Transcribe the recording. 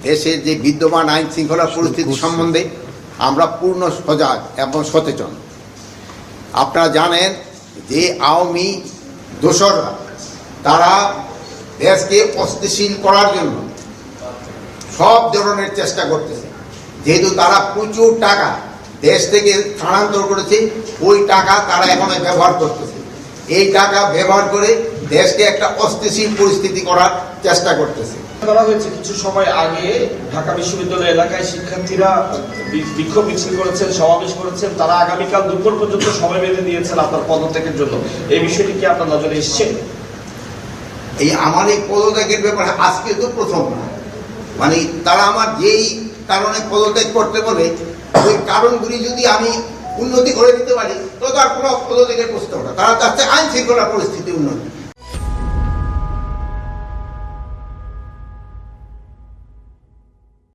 দেশের যে বিদ্যমান আইন শৃঙ্খলা পরিস্থিতি সম্বন্ধে আমরা পূর্ণ সজাগ এবং সচেতন। আপনারা জানেন যে আওয়ামী দোসররা তারা দেশকে অস্থিতিশীল করার জন্য সব ধরনের চেষ্টা করতেছে। যেহেতু তারা প্রচুর টাকা দেশ থেকে স্থানান্তর করেছে, ওই টাকা তারা এখন ব্যবহার করতেছে। এই টাকা ব্যবহার করে দেশকে একটা অস্থিতিশীল পরিস্থিতি করার চেষ্টা করতেছে। করা হয়েছে কিছু সময় আগে ঢাকা বিশ্ববিদ্যালয় এলাকায় শিক্ষার্থীরা বিক্ষোভ মিছিল করেছেন, সমাবেশ করেছেন। তারা আগামীকাল দুপুর পর্যন্ত সময় বেঁধে দিয়েছেন আপনার পদত্যাগের জন্য। এই বিষয়টি কি আপনার নজরে এসছে? এই আমার এই পদত্যাগের ব্যাপারে আজকে তো প্রথম না, মানে তারা আমার যেই কারণে পদত্যাগ করতে বলে ওই কারণগুলি যদি আমি উন্নতি করে দিতে পারি তো তার কোনো পদত্যাগের প্রশ্ন ওঠে। তারা চাচ্ছে আইন শৃঙ্খলা পরিস্থিতি উন্নতি।